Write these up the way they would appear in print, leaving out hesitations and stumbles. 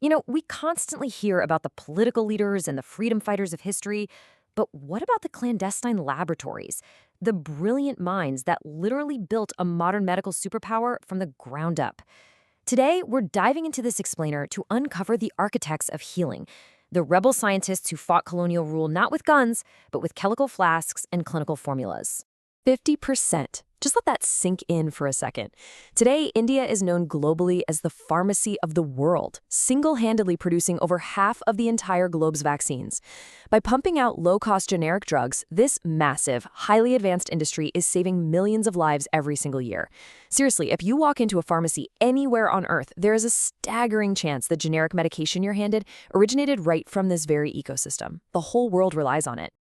We constantly hear about the political leaders and the freedom fighters of history, but what about the clandestine laboratories? The brilliant minds that literally built a modern medical superpower from the ground up. Today, we're diving into this explainer to uncover the architects of healing, the rebel scientists who fought colonial rule not with guns, but with chemical flasks and clinical formulas. 50%. Just let that sink in for a second. Today, India is known globally as the pharmacy of the world, single-handedly producing over half of the entire globe's vaccines. By pumping out low-cost generic drugs, this massive, highly advanced industry is saving millions of lives every single year. Seriously, if you walk into a pharmacy anywhere on Earth, there is a staggering chance the generic medication you're handed originated right from this very ecosystem. The whole world relies on it.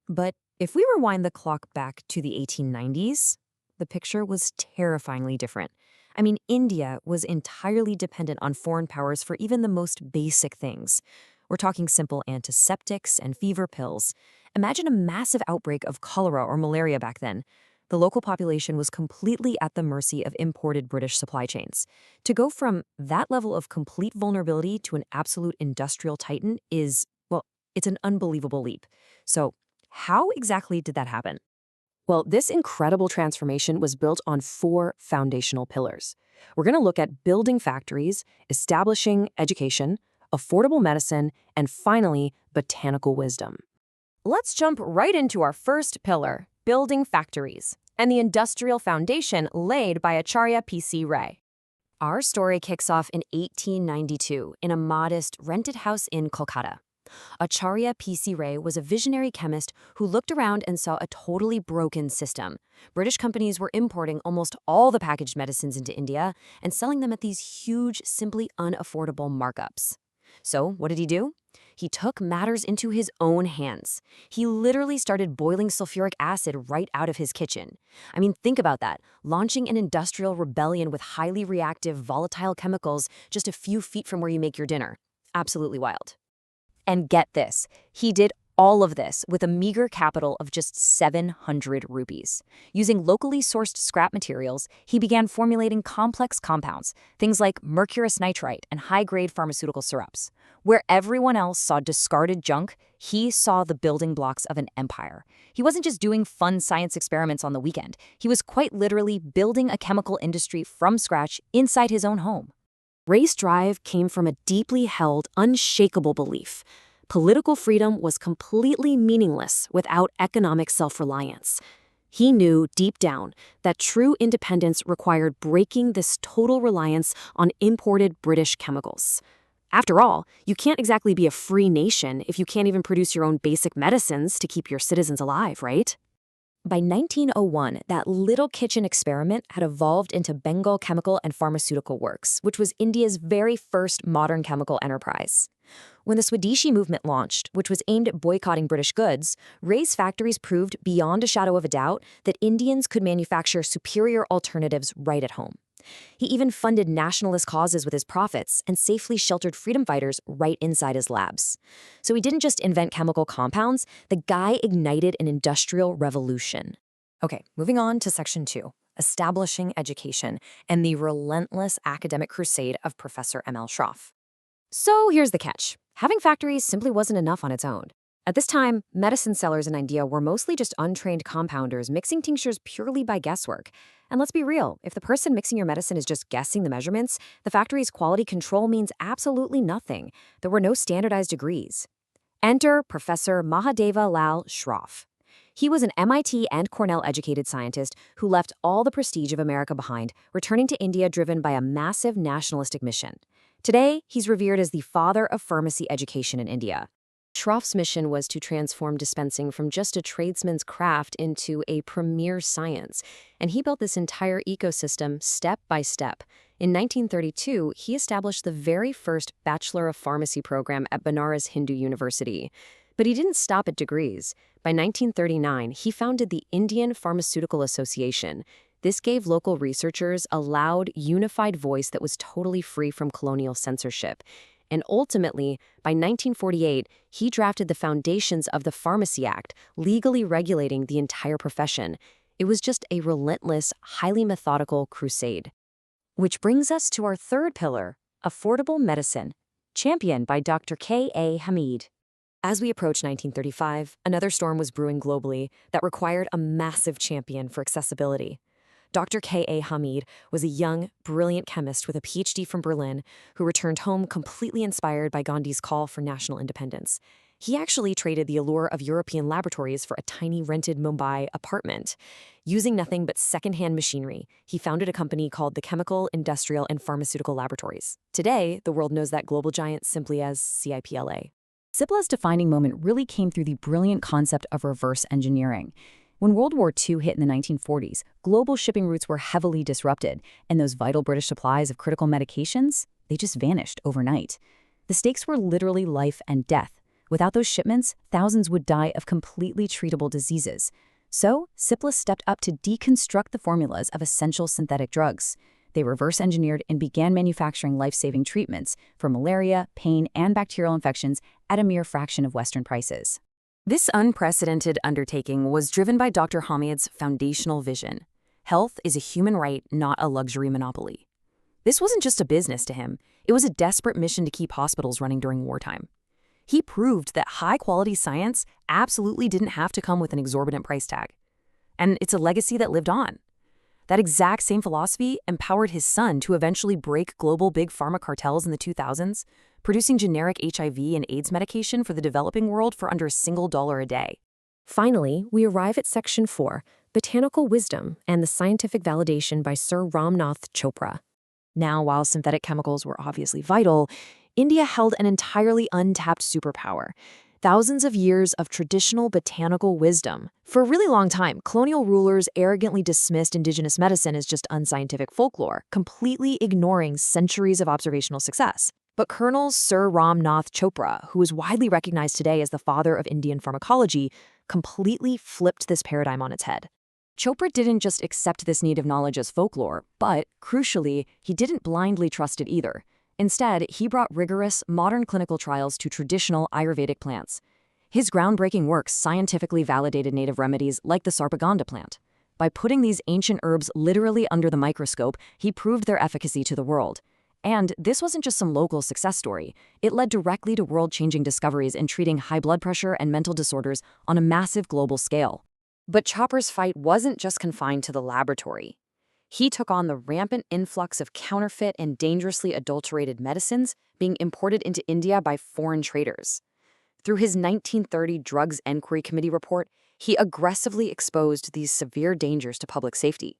But if we rewind the clock back to the 1890s, the picture was terrifyingly different. I mean, India was entirely dependent on foreign powers for even the most basic things. We're talking simple antiseptics and fever pills. Imagine a massive outbreak of cholera or malaria back then. The local population was completely at the mercy of imported British supply chains. To go from that level of complete vulnerability to an absolute industrial titan is, well, it's an unbelievable leap. So, how exactly did that happen? Well, this incredible transformation was built on 4 foundational pillars. We're going to look at building factories, establishing education, affordable medicine, and finally, botanical wisdom. Let's jump right into our first pillar, building factories, and the industrial foundation laid by Acharya P. Our story kicks off in 1892 in a modest, rented house in Kolkata. Acharya P. was a visionary chemist who looked around and saw a totally broken system. British companies were importing almost all the packaged medicines into India and selling them at these huge, simply unaffordable markups. So what did he do? He took matters into his own hands. He literally started boiling sulfuric acid right out of his kitchen. I mean, think about that. Launching an industrial rebellion with highly reactive, volatile chemicals just a few feet from where you make your dinner. Absolutely wild. And get this, he did all of this with a meager capital of just 700 rupees. Using locally sourced scrap materials, he began formulating complex compounds, things like mercurous nitrite and high-grade pharmaceutical syrups. Where everyone else saw discarded junk, he saw the building blocks of an empire. He wasn't just doing fun science experiments on the weekend. He was quite literally building a chemical industry from scratch inside his own home. Ray's drive came from a deeply held, unshakable belief. Political freedom was completely meaningless without economic self-reliance. He knew deep down that true independence required breaking this total reliance on imported British chemicals. After all, you can't exactly be a free nation if you can't even produce your own basic medicines to keep your citizens alive, right? By 1901, that little kitchen experiment had evolved into Bengal Chemical and Pharmaceutical Works, which was India's very first modern chemical enterprise. When the Swadeshi movement launched, which was aimed at boycotting British goods, Ray's factories proved beyond a shadow of a doubt that Indians could manufacture superior alternatives right at home. He even funded nationalist causes with his profits and safely sheltered freedom fighters right inside his labs. So he didn't just invent chemical compounds, the guy ignited an industrial revolution. Okay, moving on to Section 2, establishing education and the relentless academic crusade of Professor M.L. Schroff. So here's the catch. Having factories simply wasn't enough on its own. At this time, medicine sellers in India were mostly just untrained compounders mixing tinctures purely by guesswork. And let's be real, if the person mixing your medicine is just guessing the measurements, the factory's quality control means absolutely nothing. There were no standardized degrees. Enter Professor Mahadeva Lal Schroff. He was an MIT and Cornell educated scientist who left all the prestige of America behind, returning to India driven by a massive nationalistic mission. Today, he's revered as the father of pharmacy education in India. Schroff's mission was to transform dispensing from just a tradesman's craft into a premier science, and he built this entire ecosystem step by step. In 1932, he established the very first Bachelor of Pharmacy program at Banaras Hindu University. But he didn't stop at degrees. By 1939, he founded the Indian Pharmaceutical Association. This gave local researchers a loud, unified voice that was totally free from colonial censorship. And ultimately, by 1948, he drafted the foundations of the Pharmacy Act, legally regulating the entire profession. It was just a relentless, highly methodical crusade. Which brings us to our third pillar, affordable medicine. championed by Dr. Hamied. As we approach 1935, another storm was brewing globally that required a massive champion for accessibility. Dr. Hamied was a young, brilliant chemist with a PhD from Berlin who returned home completely inspired by Gandhi's call for national independence. He actually traded the allure of European laboratories for a tiny rented Mumbai apartment. Using nothing but secondhand machinery, he founded a company called the Chemical, Industrial, and Pharmaceutical Laboratories. Today, the world knows that global giant simply as Cipla. Cipla's defining moment really came through the brilliant concept of reverse engineering. When World War II hit in the 1940s, global shipping routes were heavily disrupted, and those vital British supplies of critical medications, they just vanished overnight. The stakes were literally life and death. Without those shipments, thousands would die of completely treatable diseases. So, Cipla stepped up to deconstruct the formulas of essential synthetic drugs. They reverse-engineered and began manufacturing life-saving treatments for malaria, pain, and bacterial infections at a mere fraction of Western prices. This unprecedented undertaking was driven by Dr. Hamied's foundational vision. Health is a human right, not a luxury monopoly. This wasn't just a business to him. It was a desperate mission to keep hospitals running during wartime. He proved that high-quality science absolutely didn't have to come with an exorbitant price tag. And it's a legacy that lived on. That exact same philosophy empowered his son to eventually break global big pharma cartels in the 2000s, producing generic HIV and AIDS medication for the developing world for under $1 a day. Finally, we arrive at Section 4, Botanical Wisdom and the Scientific Validation by Sir Nath Chopra. Now, while synthetic chemicals were obviously vital, India held an entirely untapped superpower. Thousands of years of traditional botanical wisdom. For a really long time, colonial rulers arrogantly dismissed indigenous medicine as just unscientific folklore, completely ignoring centuries of observational success. But Colonel Sir Nath Chopra, who is widely recognized today as the father of Indian pharmacology, completely flipped this paradigm on its head. Chopra didn't just accept this native knowledge as folklore, but, crucially, he didn't blindly trust it either. Instead, he brought rigorous, modern clinical trials to traditional Ayurvedic plants. His groundbreaking works scientifically validated native remedies like the sarpaganda plant. By putting these ancient herbs literally under the microscope, he proved their efficacy to the world. And this wasn't just some local success story. It led directly to world-changing discoveries in treating high blood pressure and mental disorders on a massive global scale. But Chopra's fight wasn't just confined to the laboratory. He took on the rampant influx of counterfeit and dangerously adulterated medicines being imported into India by foreign traders. Through his 1930 Drugs Enquiry Committee report, he aggressively exposed these severe dangers to public safety.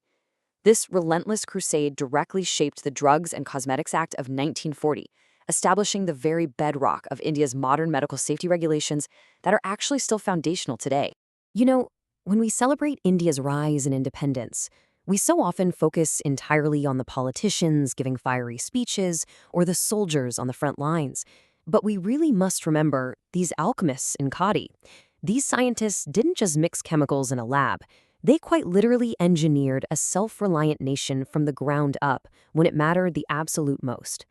This relentless crusade directly shaped the Drugs and Cosmetics Act of 1940, establishing the very bedrock of India's modern medical safety regulations that are actually still foundational today. You know, when we celebrate India's rise and independence, we so often focus entirely on the politicians giving fiery speeches or the soldiers on the front lines. But we really must remember these alchemists in Khadi. These scientists didn't just mix chemicals in a lab. They quite literally engineered a self-reliant nation from the ground up when it mattered the absolute most.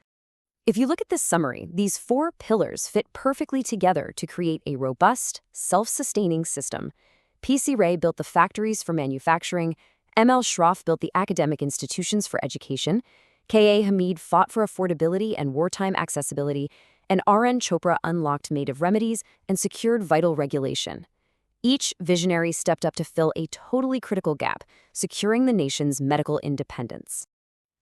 If you look at this summary, these 4 pillars fit perfectly together to create a robust, self-sustaining system. P.C. Ray built the factories for manufacturing, M.L. Schroff built the academic institutions for education, K.A. Hamied fought for affordability and wartime accessibility, and R.N. Chopra unlocked native remedies and secured vital regulation. Each visionary stepped up to fill a totally critical gap, securing the nation's medical independence.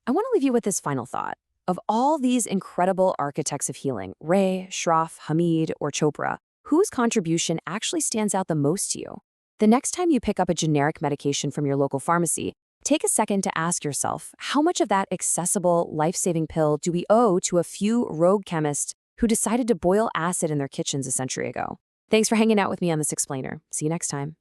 I want to leave you with this final thought. Of all these incredible architects of healing, Ray, Schroff, Hamied, or Chopra, whose contribution actually stands out the most to you? The next time you pick up a generic medication from your local pharmacy, take a second to ask yourself, how much of that accessible, life-saving pill do we owe to a few rogue chemists who decided to boil acid in their kitchens a century ago? Thanks for hanging out with me on this explainer. See you next time.